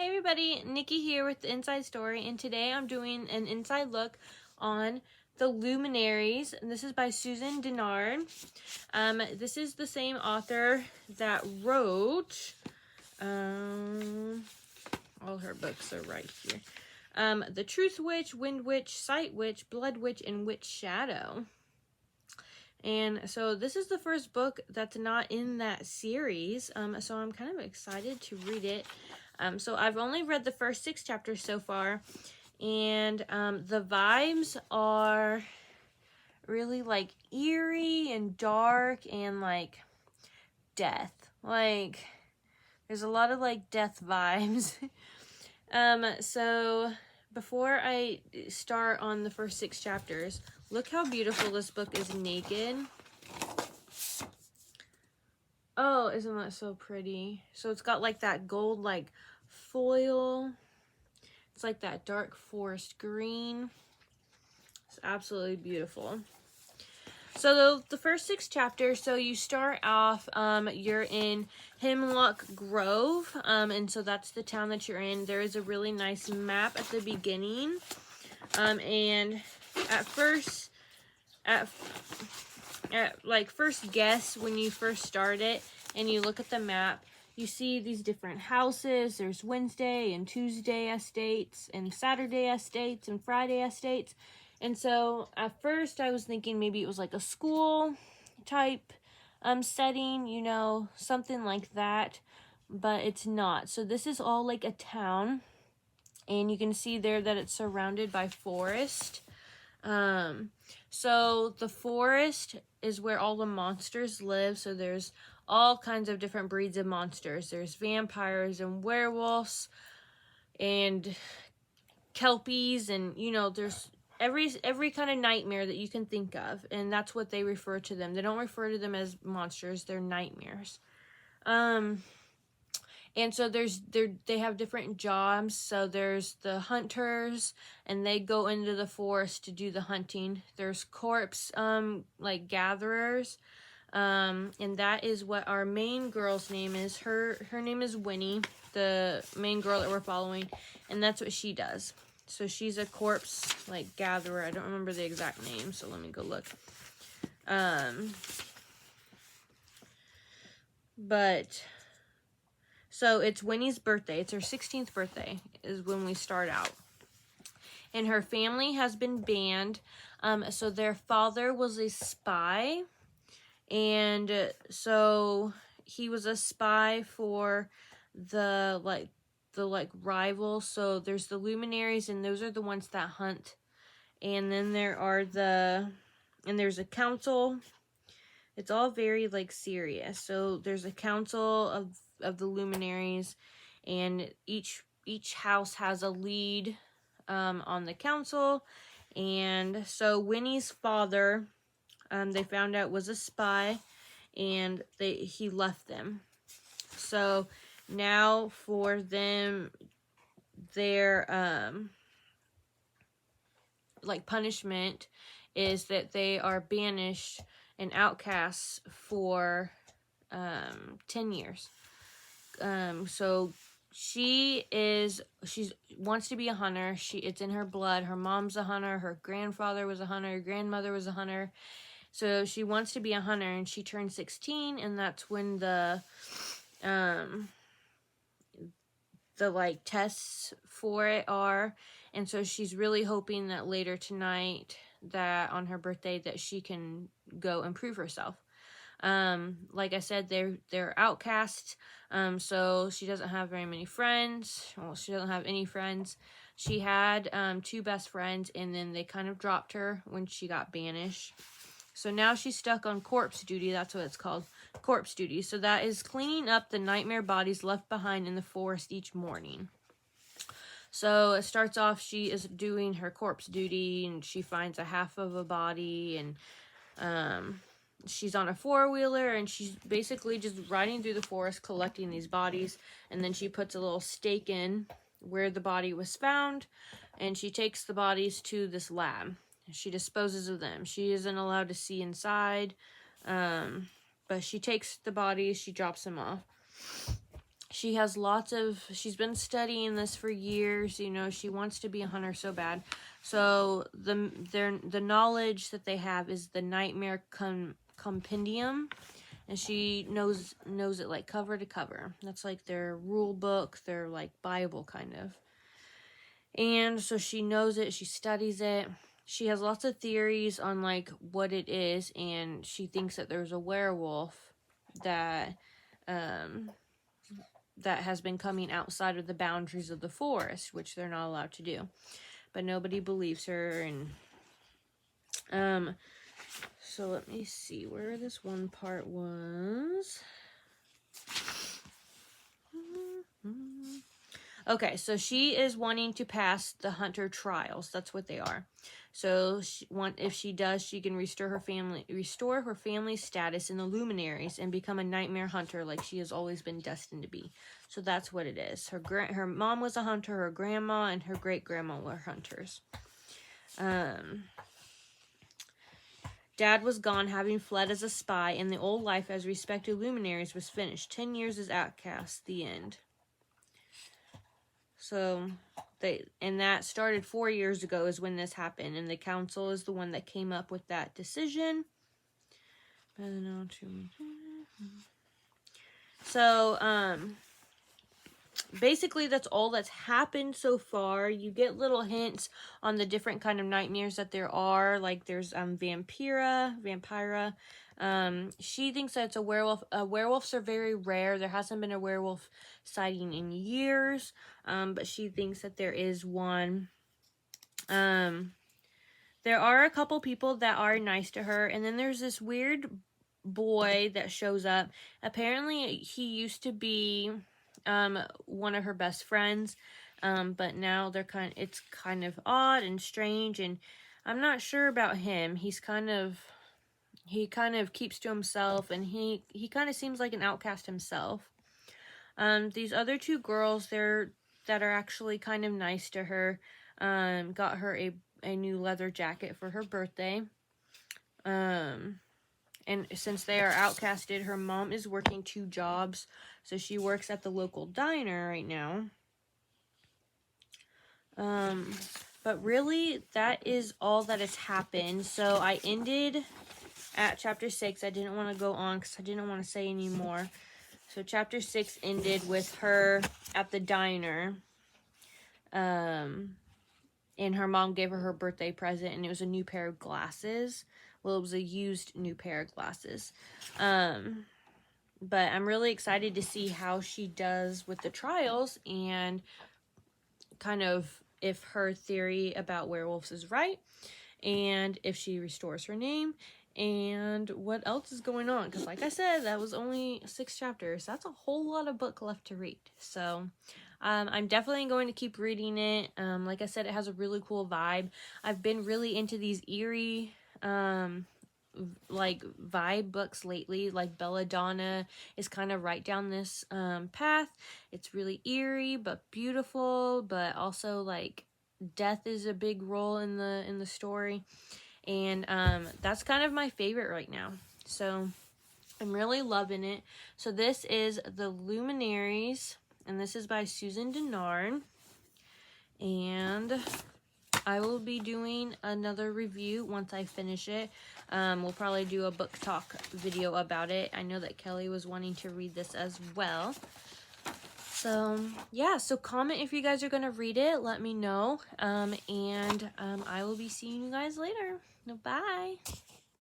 Hey everybody, Nikki here with the Inside Story, and today I'm doing an inside look on the Luminaries, and this is by Susan Dennard. This is the same author that wrote, all her books are right here, The Truth Witch, Wind Witch, Sight Witch, Blood Witch, and Witch Shadow. And so this is the first book that's not in that series, so I'm kind of excited to read it. So I've only read the first 6 chapters so far, and the vibes are really like eerie and dark and like death. Like there's a lot of like death vibes. So before I start on the first 6 chapters, look how beautiful this book is naked. Oh, isn't that so pretty? So it's got like that gold like foil. It's like that dark forest green. It's absolutely beautiful. So the first 6 chapters, so you start off, you're in Hemlock Grove, and so that's the town that you're in. There is a really nice map at the beginning, and at first guess when you first start it and you look at the map, you see these different houses. There's Wednesday and Tuesday estates and Saturday estates and Friday estates. And so at first I was thinking maybe it was like a school type setting, you know, something like that, but it's not. So this is all like a town, and you can see there that it's surrounded by forest. So the forest is where all the monsters live. So there's all kinds of different breeds of monsters. There's vampires and werewolves and kelpies, and you know, there's every kind of nightmare that you can think of, and that's what they refer to them. They don't refer to them as monsters, they're nightmares. And so they have different jobs. So there's the hunters, and they go into the forest to do the hunting. There's corpse like gatherers, and that is what our main girl's name is. Her name is Winnie, the main girl that we're following, and that's what she does. So she's a corpse like gatherer. I don't remember the exact name, so let me go look. But so it's Winnie's birthday. It's her 16th birthday is when we start out. And her family has been banned. So their father was a spy. And so he was a spy for the rivals. So there's the Luminaries, and those are the ones that hunt. And then there's a council. It's all very like serious. So there's a council of the Luminaries, and each house has a lead on the council. And so Winnie's father, they found out was a spy, and he left them. So now for them, their like punishment is that they are banished and outcasts for 10 years. So she wants to be a hunter. It's in her blood. Her mom's a hunter. Her grandfather was a hunter. Her grandmother was a hunter. So she wants to be a hunter, and she turned 16, and that's when the like tests for it are. And so she's really hoping that later tonight, that on her birthday, that she can go and prove herself. Like I said, they're outcasts. So she doesn't have very many friends. Well, she doesn't have any friends. She had 2 best friends, and then they kind of dropped her when she got banished. So now she's stuck on corpse duty. That's what it's called, corpse duty. So that is cleaning up the nightmare bodies left behind in the forest each morning. So it starts off, she is doing her corpse duty, and she finds a half of a body, and she's on a 4-wheeler, and she's basically just riding through the forest collecting these bodies. And then she puts a little stake in where the body was found, and she takes the bodies to this lab. She disposes of them. She isn't allowed to see inside, but she takes the bodies, she drops them off. She has she's been studying this for years, you know, she wants to be a hunter so bad. So the knowledge that they have is the Nightmare Compendium, and she knows it like cover to cover. That's like their rule book, their like Bible kind of. And so she knows it, she studies it. She has lots of theories on like what it is, and she thinks that there's a werewolf that that has been coming outside of the boundaries of the forest, which they're not allowed to do. But nobody believes her. And so let me see where this one part was. Okay, so she is wanting to pass the hunter trials. That's what they are. So if she does, she can restore her family's status in the Luminaries and become a nightmare hunter like she has always been destined to be. So that's what it is. Her mom was a hunter, her grandma and her great-grandma were hunters. Dad was gone, having fled as a spy, and the old life as respected Luminaries was finished. 10 years as outcast, the end. So, and that started 4 years ago is when this happened, and the council is the one that came up with that decision. So, basically that's all that's happened so far. You get little hints on the different kind of nightmares that there are. Like there's Vampira. She thinks that it's a werewolf. Werewolves are very rare. There hasn't been a werewolf sighting in years. But she thinks that there is one. There are a couple people that are nice to her, and then there's this weird boy that shows up. Apparently he used to be one of her best friends, but now it's kind of odd and strange, and I'm not sure about him. He kind of keeps to himself, and he kind of seems like an outcast himself. These other two girls that are actually kind of nice to her, got her a new leather jacket for her birthday. And since they are outcasted, her mom is working 2 jobs. So she works at the local diner right now. But really, that is all that has happened. So I ended at chapter 6. I didn't want to go on because I didn't want to say any more. So chapter 6 ended with her at the diner. And her mom gave her birthday present, and it was a new pair of glasses. Well, it was a used new pair of glasses. But I'm really excited to see how she does with the trials, and kind of if her theory about werewolves is right, and if she restores her name, and what else is going on. Because like I said, that was only 6 chapters. That's a whole lot of book left to read. So I'm definitely going to keep reading it. Like I said, it has a really cool vibe. I've been really into these eerie like vibe books lately. Like Belladonna is kind of right down this path. It's really eerie but beautiful, but also like death is a big role in the story, and that's kind of my favorite right now. So I'm really loving it. So this is The Luminaries, and this is by Susan Dennard, and I will be doing another review once I finish it. We'll probably do a book talk video about it. I know that Kelly was wanting to read this as well. So, yeah, so comment if you guys are going to read it. Let me know. And I will be seeing you guys later. Bye.